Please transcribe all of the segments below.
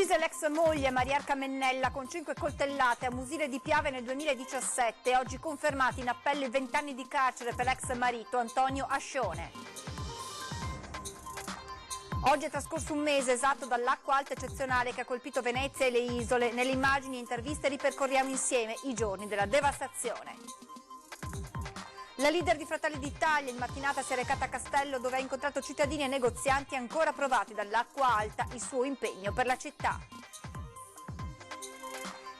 Uccise l'ex moglie Mariarca Mennella con 5 coltellate a Musile di Piave nel 2017, oggi confermati in appello i 20 anni di carcere per l'ex marito Antonio Ascione. Oggi è trascorso un mese esatto dall'acqua alta eccezionale che ha colpito Venezia e le isole. Nelle immagini e interviste ripercorriamo insieme i giorni della devastazione. La leader di Fratelli d'Italia in mattinata si è recata a Castello, dove ha incontrato cittadini e negozianti ancora provati dall'acqua alta, il suo impegno per la città.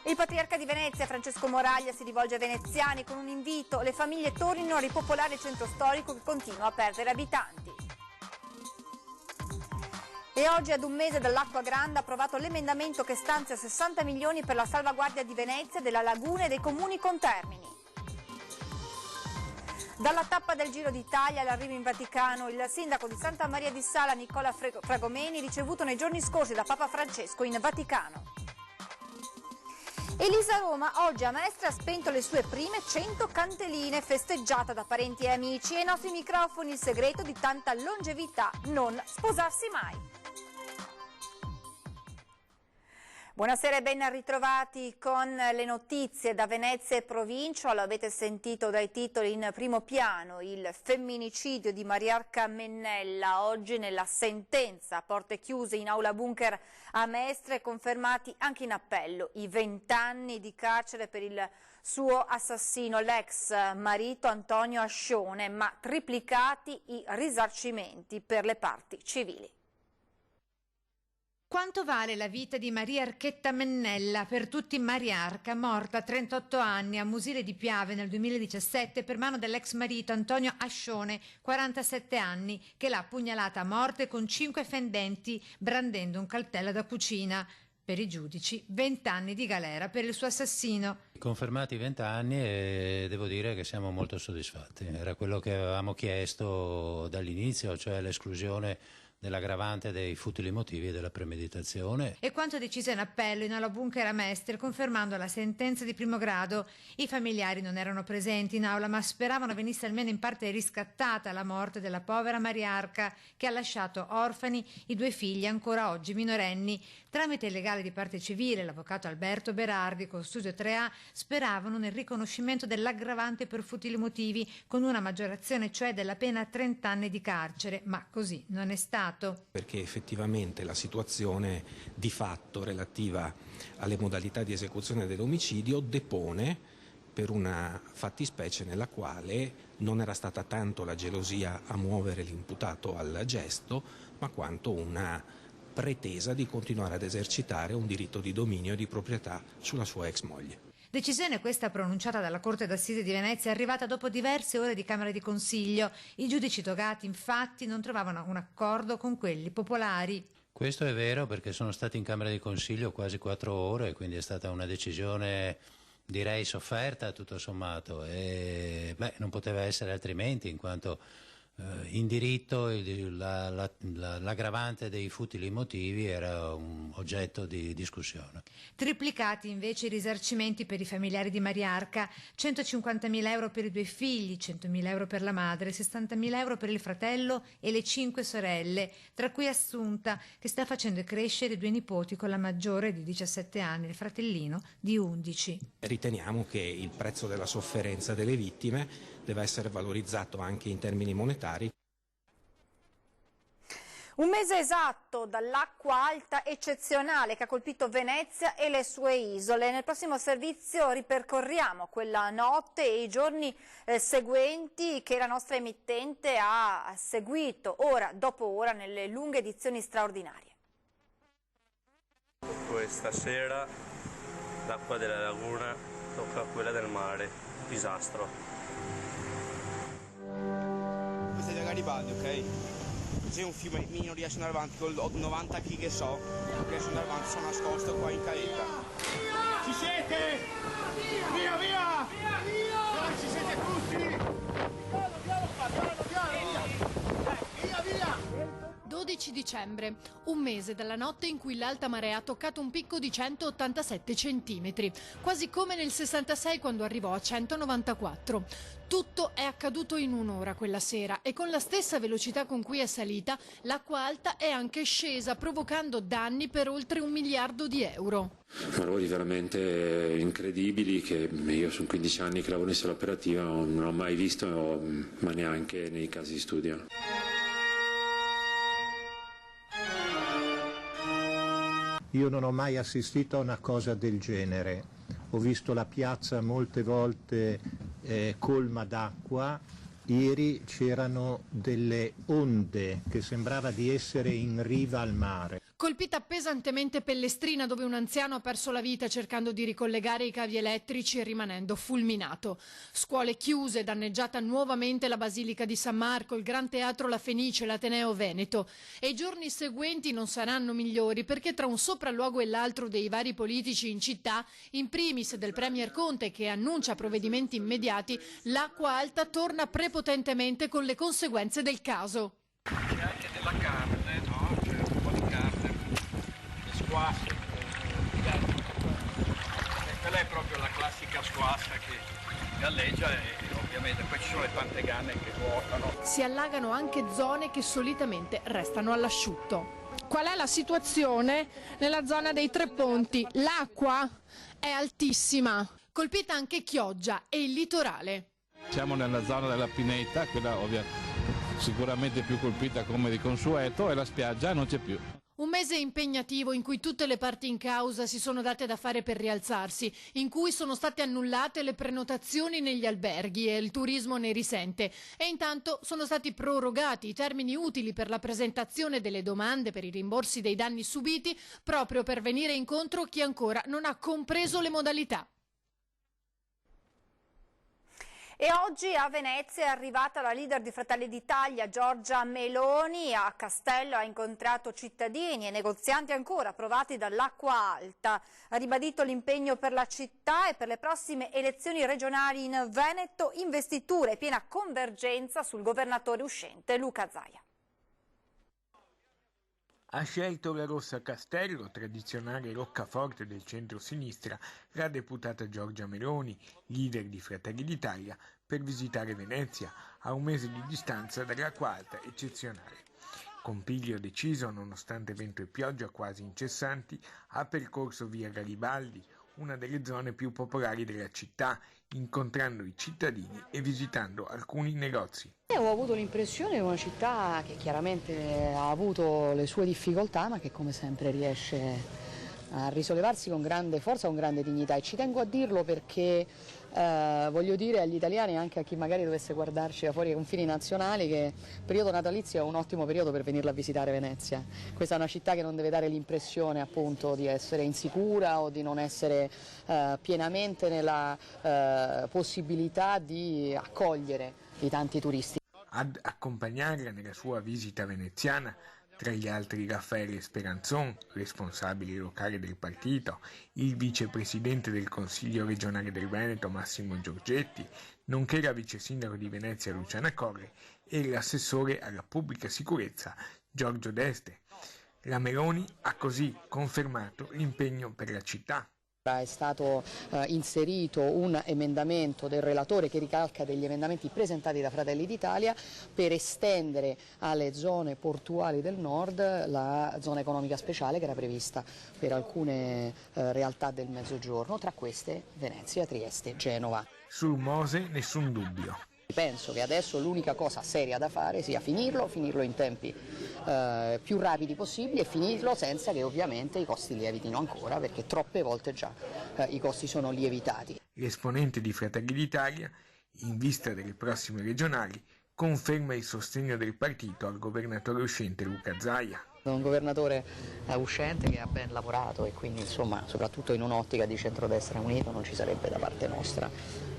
Il patriarca di Venezia, Francesco Moraglia, si rivolge ai veneziani con un invito: le famiglie tornino a ripopolare il centro storico che continua a perdere abitanti. E oggi, ad un mese dall'acqua grande, ha approvato l'emendamento che stanzia 60 milioni per la salvaguardia di Venezia, della laguna e dei comuni contermini. Dalla tappa del Giro d'Italia all'arrivo in Vaticano, il sindaco di Santa Maria di Sala, Nicola Fragomeni, ricevuto nei giorni scorsi da Papa Francesco in Vaticano. Elisa Roma oggi a Mestre ha spento le sue prime 100 candeline, festeggiata da parenti e amici, e ai nostri microfoni il segreto di tanta longevità: non sposarsi mai. Buonasera e ben ritrovati con le notizie da Venezia e provincia. Lo avete sentito dai titoli in primo piano: il femminicidio di Mariarca Mennella. Oggi nella sentenza a porte chiuse in aula bunker a Mestre, confermati anche in appello i 20 anni di carcere per il suo assassino, l'ex marito Antonio Ascione, ma triplicati i risarcimenti per le parti civili. Quanto vale la vita di Mariarchetta Mennella, per tutti Mariarca, morta a 38 anni a Musile di Piave nel 2017 per mano dell'ex marito Antonio Ascione, 47 anni, che l'ha pugnalata a morte con 5 fendenti brandendo un coltello da cucina. Per i giudici 20 anni di galera per il suo assassino. Confermati 20 anni e devo dire che siamo molto soddisfatti. Era quello che avevamo chiesto dall'inizio, cioè l'esclusione dell'aggravante dei futili motivi e della premeditazione. E quanto deciso in appello in aula bunker a Mestre, confermando la sentenza di primo grado. I familiari non erano presenti in aula, ma speravano venisse almeno in parte riscattata la morte della povera Mariarca, che ha lasciato orfani i 2 figli ancora oggi minorenni. Tramite il legale di parte civile, l'avvocato Alberto Berardi con Studio 3A, speravano nel riconoscimento dell'aggravante per futili motivi, con una maggiorazione cioè della pena a 30 anni di carcere, ma così non è stato. Perché effettivamente la situazione di fatto relativa alle modalità di esecuzione dell'omicidio depone per una fattispecie nella quale non era stata tanto la gelosia a muovere l'imputato al gesto, ma quanto una pretesa di continuare ad esercitare un diritto di dominio e di proprietà sulla sua ex moglie. Decisione questa pronunciata dalla Corte d'Assise di Venezia, arrivata dopo diverse ore di Camera di Consiglio. I giudici togati infatti non trovavano un accordo con quelli popolari. Questo è vero, perché sono stati in Camera di Consiglio quasi 4 ore, quindi è stata una decisione, direi, sofferta tutto sommato, e non poteva essere altrimenti, in quanto in diritto l'aggravante dei futili motivi era un oggetto di discussione. Triplicati invece i risarcimenti per i familiari di Mariarca: 150.000 euro per i 2 figli, 100.000 euro per la madre, 60.000 euro per il fratello e le 5 sorelle, tra cui Assunta, che sta facendo crescere 2 nipoti con la maggiore di 17 anni, il fratellino di 11. Riteniamo che il prezzo della sofferenza delle vittime deve essere valorizzato anche in termini monetari. Un mese esatto dall'acqua alta eccezionale che ha colpito Venezia e le sue isole. Nel prossimo servizio ripercorriamo quella notte e i giorni seguenti che la nostra emittente ha seguito ora dopo ora nelle lunghe edizioni straordinarie. Questa sera l'acqua della laguna tocca quella del mare. Disastro. Questa è da Garibaldi, ok? Se un fiume riesce ad andare avanti con 90 kg che so, non riesce ad andare avanti, sono nascosto qua in caletta. Ci siete? Via, via! Via, via! Ci siete tutti? Via, via! 12 dicembre. dicembre, un mese dalla notte in cui l'alta marea ha toccato un picco di 187 centimetri, quasi come nel 66 quando arrivò a 194. Tutto è accaduto in un'ora quella sera e con la stessa velocità con cui è salita, l'acqua alta è anche scesa, provocando danni per oltre 1 miliardo di euro. Errori veramente incredibili che io sono 15 anni che lavoro in sala operativa, non ho mai visto, ma neanche nei casi di studio. Io non ho mai assistito a una cosa del genere. Ho visto la piazza molte volte colma d'acqua. Ieri c'erano delle onde che sembrava di essere in riva al mare. Colpita pesantemente Pellestrina, dove un anziano ha perso la vita cercando di ricollegare i cavi elettrici e rimanendo fulminato. Scuole chiuse, danneggiata nuovamente la Basilica di San Marco, il Gran Teatro La Fenice, l'Ateneo Veneto. E i giorni seguenti non saranno migliori, perché tra un sopralluogo e l'altro dei vari politici in città, in primis del Premier Conte che annuncia provvedimenti immediati, l'acqua alta torna prepotentemente con le conseguenze del caso. C'è anche della carne, no? C'è un po' di carne, le squasse, quella è proprio la classica squassa che galleggia e ovviamente poi ci sono le tante ganne che nuotano. Si allagano anche zone che solitamente restano all'asciutto. Qual è la situazione nella zona dei Tre Ponti? L'acqua è altissima, colpita anche Chioggia e il litorale. Siamo nella zona della Pineta, quella sicuramente più colpita come di consueto, e la spiaggia non c'è più. Un mese impegnativo in cui tutte le parti in causa si sono date da fare per rialzarsi, in cui sono state annullate le prenotazioni negli alberghi e il turismo ne risente. E intanto sono stati prorogati i termini utili per la presentazione delle domande per i rimborsi dei danni subiti, proprio per venire incontro a chi ancora non ha compreso le modalità. E oggi a Venezia è arrivata la leader di Fratelli d'Italia, Giorgia Meloni. A Castello ha incontrato cittadini e negozianti ancora provati dall'acqua alta. Ha ribadito l'impegno per la città e per le prossime elezioni regionali in Veneto, investiture e piena convergenza sul governatore uscente Luca Zaia. Ha scelto la rossa Castello, tradizionale roccaforte del centro-sinistra, la deputata Giorgia Meloni, leader di Fratelli d'Italia, per visitare Venezia, a un mese di distanza dall'acqua alta eccezionale. Con piglio deciso, nonostante vento e pioggia quasi incessanti, ha percorso via Garibaldi, una delle zone più popolari della città, incontrando i cittadini e visitando alcuni negozi. Ho avuto l'impressione di una città che chiaramente ha avuto le sue difficoltà, ma che come sempre riesce a risollevarsi con grande forza, con grande dignità, e ci tengo a dirlo perché voglio dire agli italiani e anche a chi magari dovesse guardarci da fuori ai confini nazionali che il periodo natalizio è un ottimo periodo per venirla a visitare Venezia. Questa è una città che non deve dare l'impressione appunto di essere insicura o di non essere pienamente nella possibilità di accogliere i tanti turisti. Ad accompagnarla nella sua visita veneziana, tra gli altri Raffaele Speranzon, responsabile locale del partito, il vicepresidente del Consiglio regionale del Veneto Massimo Giorgetti, nonché la vice sindaco di Venezia Luciana Corre e l'assessore alla pubblica sicurezza Giorgio Deste. La Meloni ha così confermato l'impegno per la città. È stato inserito un emendamento del relatore che ricalca degli emendamenti presentati da Fratelli d'Italia per estendere alle zone portuali del nord la zona economica speciale che era prevista per alcune realtà del Mezzogiorno, tra queste Venezia, Trieste, Genova. Sul Mose nessun dubbio. Penso che adesso l'unica cosa seria da fare sia finirlo in tempi più rapidi possibili e finirlo senza che ovviamente i costi lievitino ancora, perché troppe volte già i costi sono lievitati. L'esponente di Fratelli d'Italia, in vista delle prossime regionali, conferma il sostegno del partito al governatore uscente Luca Zaia. Un governatore uscente che ha ben lavorato e quindi insomma soprattutto in un'ottica di centrodestra unito non ci sarebbe da parte nostra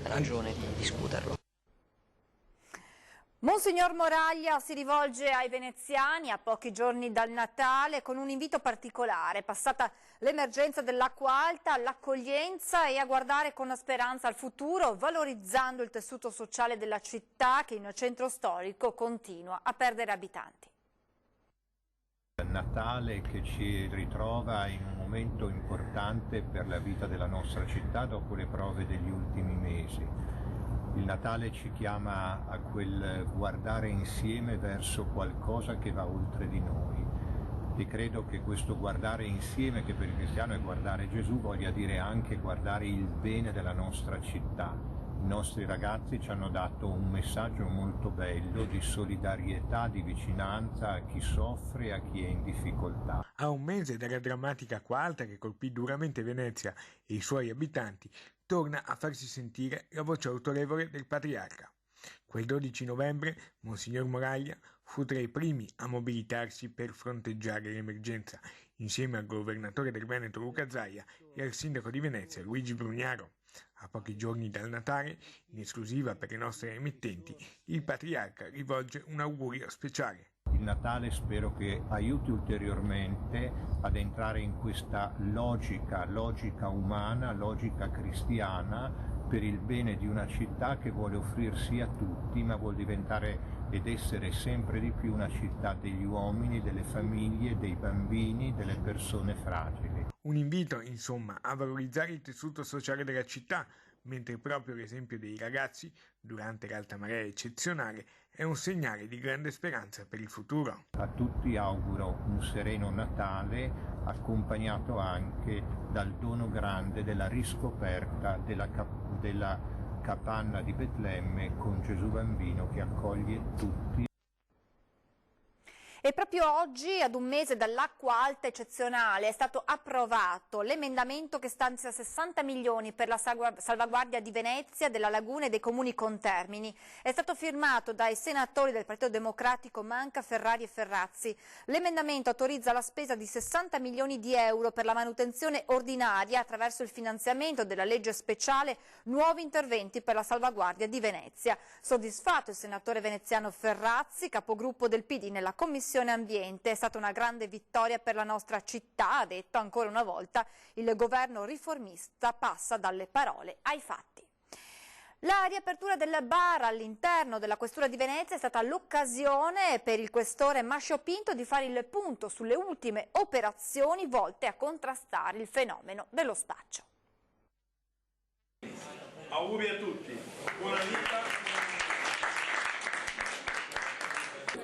ragione di discuterlo. Monsignor Moraglia si rivolge ai veneziani a pochi giorni dal Natale con un invito particolare, passata l'emergenza dell'acqua alta, all'accoglienza e a guardare con speranza al futuro, valorizzando il tessuto sociale della città che in centro storico continua a perdere abitanti. Natale che ci ritrova in un momento importante per la vita della nostra città dopo le prove degli ultimi mesi. Il Natale ci chiama a quel guardare insieme verso qualcosa che va oltre di noi e credo che questo guardare insieme, che per il cristiano è guardare Gesù, voglia dire anche guardare il bene della nostra città. I nostri ragazzi ci hanno dato un messaggio molto bello di solidarietà, di vicinanza a chi soffre, a chi è in difficoltà. A un mese dalla drammatica acqua alta che colpì duramente Venezia e i suoi abitanti, torna a farsi sentire la voce autorevole del patriarca. Quel 12 novembre Monsignor Moraglia fu tra i primi a mobilitarsi per fronteggiare l'emergenza, insieme al governatore del Veneto Luca Zaia e al sindaco di Venezia Luigi Brugnaro. A pochi giorni dal Natale, in esclusiva per le nostre emittenti, il patriarca rivolge un augurio speciale. Il Natale spero che aiuti ulteriormente ad entrare in questa logica umana, logica cristiana, per il bene di una città che vuole offrirsi a tutti, ma vuol diventare ed essere sempre di più una città degli uomini, delle famiglie, dei bambini, delle persone fragili. Un invito, insomma, a valorizzare il tessuto sociale della città, mentre proprio l'esempio dei ragazzi, durante l'alta marea eccezionale, è un segnale di grande speranza per il futuro. A tutti auguro un sereno Natale, accompagnato anche dal dono grande della riscoperta della capanna di Betlemme con Gesù Bambino che accoglie tutti. E proprio oggi, ad un mese dall'acqua alta eccezionale, è stato approvato l'emendamento che stanzia 60 milioni per la salvaguardia di Venezia, della laguna e dei comuni contermini. È stato firmato dai senatori del Partito Democratico Manca, Ferrari e Ferrazzi. L'emendamento autorizza la spesa di 60 milioni di euro per la manutenzione ordinaria attraverso il finanziamento della legge speciale Nuovi interventi per la salvaguardia di Venezia. Soddisfatto il senatore veneziano Ferrazzi, capogruppo del PD nella Commissione Ambiente. È stata una grande vittoria per la nostra città, ha detto. Ancora una volta il governo riformista passa dalle parole ai fatti. La riapertura del bar all'interno della Questura di Venezia è stata l'occasione per il questore Mascio Pinto di fare il punto sulle ultime operazioni volte a contrastare il fenomeno dello spaccio. Auguri a tutti, buona vita.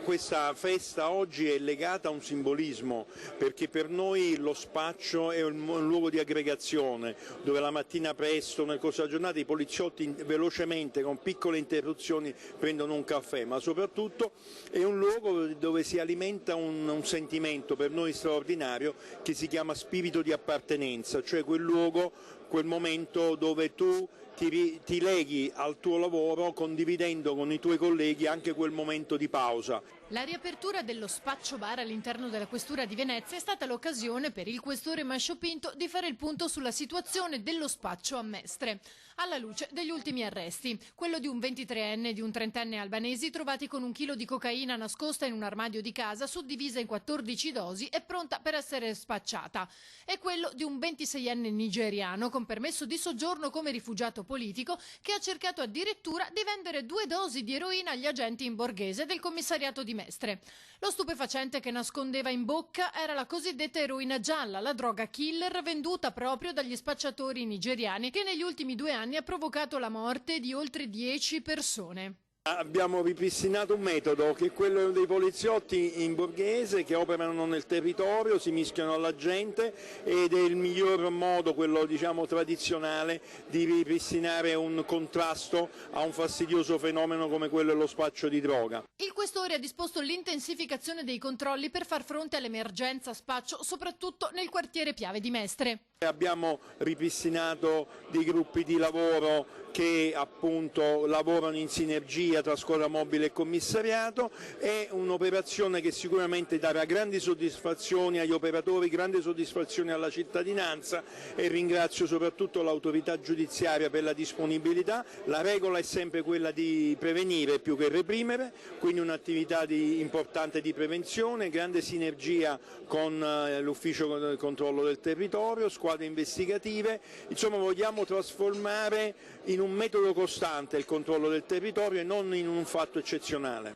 Questa festa oggi è legata a un simbolismo, perché per noi lo spaccio è un luogo di aggregazione, dove la mattina presto, nel corso della giornata, i poliziotti velocemente, con piccole interruzioni, prendono un caffè, ma soprattutto è un luogo dove si alimenta un sentimento per noi straordinario che si chiama spirito di appartenenza, cioè quel luogo, quel momento dove tu ti leghi al tuo lavoro condividendo con i tuoi colleghi anche quel momento di pausa. La riapertura dello spaccio bar all'interno della Questura di Venezia è stata l'occasione per il questore Mascio Pinto di fare il punto sulla situazione dello spaccio a Mestre, alla luce degli ultimi arresti, quello di un 23enne e di un 30enne albanesi trovati con 1 chilo di cocaina nascosta in un armadio di casa, suddivisa in 14 dosi e pronta per essere spacciata, e quello di un 26enne nigeriano con permesso di soggiorno come rifugiato politico che ha cercato addirittura di vendere 2 dosi di eroina agli agenti in Borghese del commissariato di Mestre. Lo stupefacente che nascondeva in bocca era la cosiddetta eroina gialla, la droga killer venduta proprio dagli spacciatori nigeriani, che negli ultimi 2 anni ha provocato la morte di oltre 10 persone. Abbiamo ripristinato un metodo che è quello dei poliziotti in Borghese che operano nel territorio, si mischiano alla gente ed è il miglior modo, quello diciamo tradizionale, di ripristinare un contrasto a un fastidioso fenomeno come quello dello spaccio di droga. Il questore ha disposto l'intensificazione dei controlli per far fronte all'emergenza spaccio, soprattutto nel quartiere Piave di Mestre. Abbiamo ripristinato dei gruppi di lavoro che appunto lavorano in sinergia tra squadra mobile e commissariato. È un'operazione che sicuramente darà grandi soddisfazioni agli operatori, grandi soddisfazioni alla cittadinanza, e ringrazio soprattutto l'autorità giudiziaria per la disponibilità. La regola è sempre quella di prevenire più che reprimere, quindi un'attività importante di prevenzione, grande sinergia con l'ufficio del controllo del territorio, squadre investigative. Insomma, vogliamo trasformare in un metodo costante il controllo del territorio e non in un fatto eccezionale.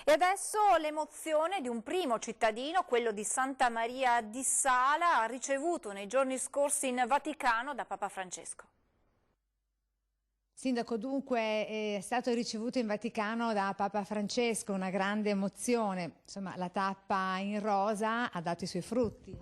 E adesso l'emozione di un primo cittadino, quello di Santa Maria di Sala, ricevuto nei giorni scorsi in Vaticano da Papa Francesco. Sindaco, dunque è stato ricevuto in Vaticano da Papa Francesco, una grande emozione, insomma la tappa in rosa ha dato i suoi frutti.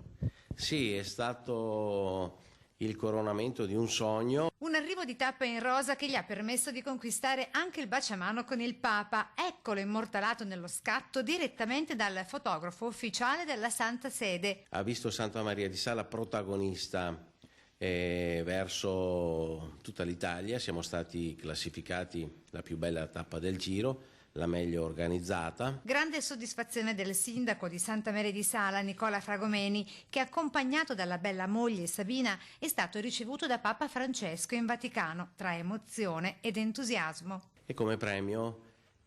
Sì, è stato il coronamento di un sogno. Un arrivo di tappa in rosa che gli ha permesso di conquistare anche il baciamano con il Papa. Eccolo immortalato nello scatto direttamente dal fotografo ufficiale della Santa Sede. Ha visto Santa Maria di Sala protagonista verso tutta l'Italia. Siamo stati classificati la più bella tappa del Giro, la meglio organizzata. Grande soddisfazione del sindaco di Santa Maria di Sala, Nicola Fragomeni, che accompagnato dalla bella moglie Sabina è stato ricevuto da Papa Francesco in Vaticano tra emozione ed entusiasmo. E come premio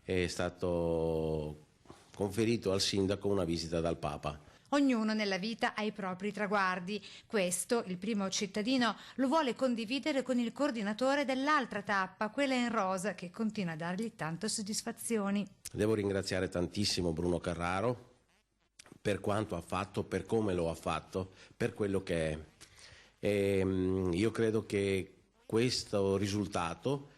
è stato conferito al sindaco una visita dal Papa. Ognuno nella vita ha i propri traguardi. Questo, il primo cittadino, lo vuole condividere con il coordinatore dell'altra tappa, quella in rosa, che continua a dargli tante soddisfazioni. Devo ringraziare tantissimo Bruno Carraro per quanto ha fatto, per come lo ha fatto, per quello che è. E io credo che questo risultato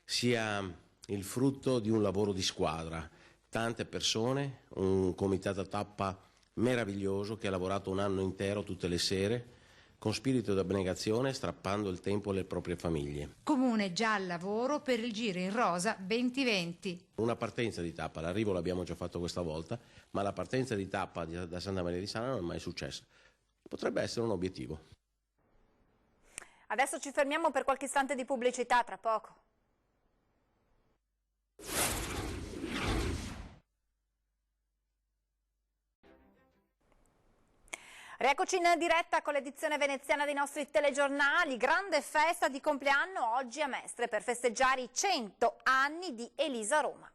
sia il frutto di un lavoro di squadra. Tante persone, un comitato tappa meraviglioso che ha lavorato un anno intero tutte le sere con spirito di abnegazione, strappando il tempo alle proprie famiglie. Comune già al lavoro per il Giro in Rosa 2020. Una partenza di tappa, l'arrivo l'abbiamo già fatto questa volta, ma la partenza di tappa da Santa Maria di Sala non è mai successa. Potrebbe essere un obiettivo. Adesso ci fermiamo per qualche istante di pubblicità, tra poco. Rieccoci in diretta con l'edizione veneziana dei nostri telegiornali. Grande festa di compleanno oggi a Mestre per festeggiare i 100 anni di Elisa Roma.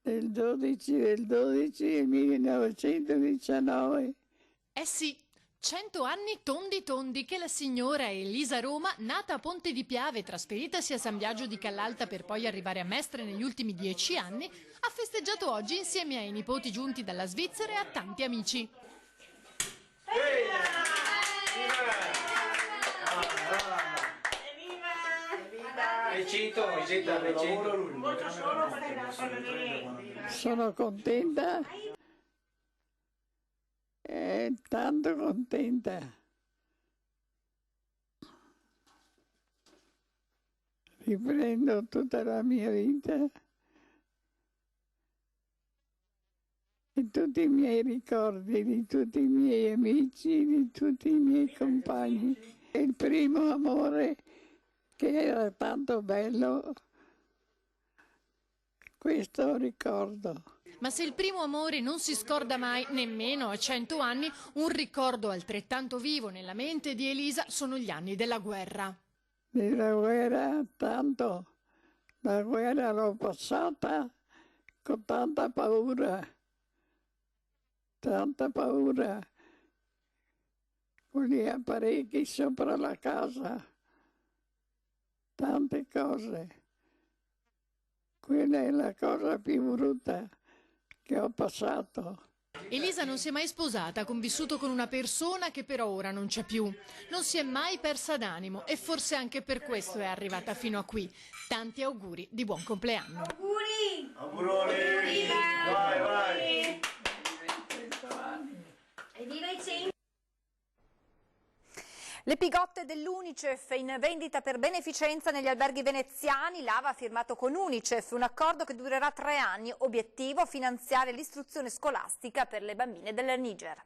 Il 12 del 1919. Eh sì, 100 anni tondi tondi che la signora Elisa Roma, nata a Ponte di Piave, trasferitasi a San Biagio di Callalta per poi arrivare a Mestre negli ultimi 10 anni, ha festeggiato oggi insieme ai nipoti giunti dalla Svizzera e a tanti amici. Sono contenta, tanto contenta. Riprendo tutta la mia vita e tutti i miei ricordi di tutti i miei amici, di tutti i miei compagni. E il primo amore che era tanto bello, questo ricordo. Ma se il primo amore non si scorda mai, nemmeno a 100 anni, un ricordo altrettanto vivo nella mente di Elisa sono gli anni della guerra. Della guerra, tanto. La guerra l'ho passata con tanta paura. Tanta paura. Con gli apparecchi sopra la casa. Tante cose. Quella è la cosa più brutta che ho passato. Elisa non si è mai sposata, ha convissuto con una persona che però ora non c'è più. Non si è mai persa d'animo e forse anche per questo è arrivata fino a qui. Tanti auguri di buon compleanno. Auguri! Auguroni! Vai, vai! Evviva i 100! Le pigotte dell'Unicef in vendita per beneficenza negli alberghi veneziani. L'AVA ha firmato con Unicef un accordo che durerà 3 anni. Obiettivo: finanziare l'istruzione scolastica per le bambine del Niger.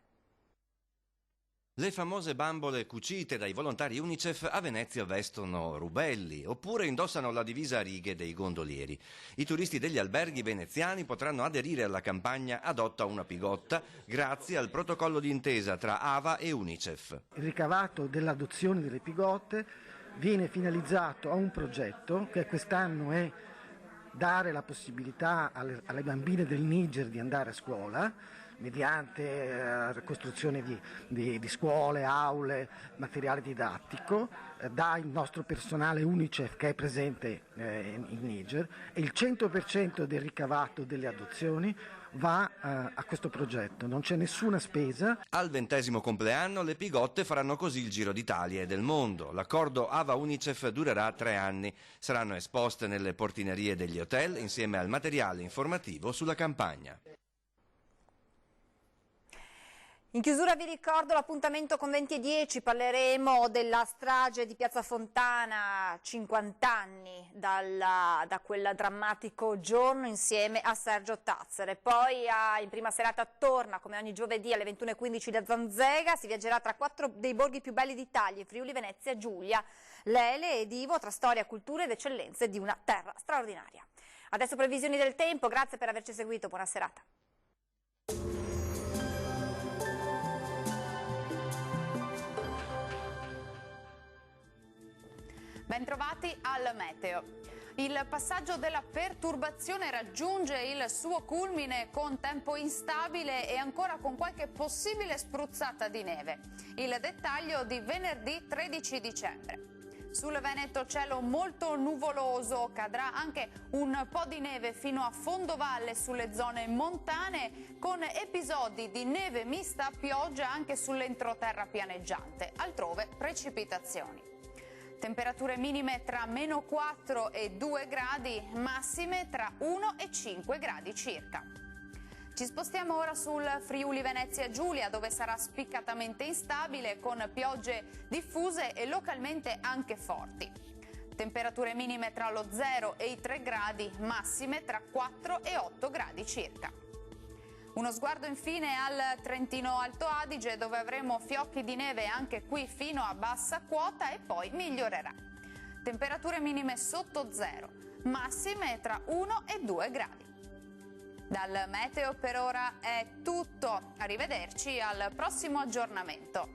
Le famose bambole cucite dai volontari Unicef a Venezia vestono rubelli oppure indossano la divisa a righe dei gondolieri. I turisti degli alberghi veneziani potranno aderire alla campagna Adotta una pigotta grazie al protocollo d'intesa tra AVA e Unicef. Il ricavato dell'adozione delle pigotte viene finalizzato a un progetto che quest'anno è dare la possibilità alle bambine del Niger di andare a scuola, mediante costruzione di scuole, aule, materiale didattico, dal nostro personale UNICEF che è presente in Niger, e il 100% del ricavato delle adozioni va a questo progetto, non c'è nessuna spesa. Al 20° compleanno le Pigotte faranno così il giro d'Italia e del mondo. L'accordo AVA-UNICEF durerà 3 anni. Saranno esposte nelle portinerie degli hotel insieme al materiale informativo sulla campagna. In chiusura vi ricordo l'appuntamento con 20:10, parleremo della strage di Piazza Fontana, 50 anni da quel drammatico giorno, insieme a Sergio Tazzere. Poi in prima serata torna, come ogni giovedì, alle 21:15 da Zanzega. Si viaggerà tra 4 dei borghi più belli d'Italia: Friuli, Venezia, Giulia, Lele ed Ivo, tra storia, cultura ed eccellenze di una terra straordinaria. Adesso previsioni del tempo, grazie per averci seguito, buona serata. Bentrovati al meteo. Il passaggio della perturbazione raggiunge il suo culmine con tempo instabile e ancora con qualche possibile spruzzata di neve. Il dettaglio di venerdì 13 dicembre. Sul Veneto cielo molto nuvoloso, cadrà anche un po' di neve fino a fondovalle sulle zone montane, con episodi di neve mista a pioggia anche sull'entroterra pianeggiante, altrove precipitazioni. Temperature minime tra -4 e 2 gradi, massime tra 1 e 5 gradi circa. Ci spostiamo ora sul Friuli Venezia Giulia, dove sarà spiccatamente instabile con piogge diffuse e localmente anche forti. Temperature minime tra lo 0 e i 3 gradi, massime tra 4 e 8 gradi circa. Uno sguardo infine al Trentino Alto Adige, dove avremo fiocchi di neve anche qui fino a bassa quota e poi migliorerà. Temperature minime sotto 0, massime tra 1 e 2 gradi. Dal meteo per ora è tutto, arrivederci al prossimo aggiornamento.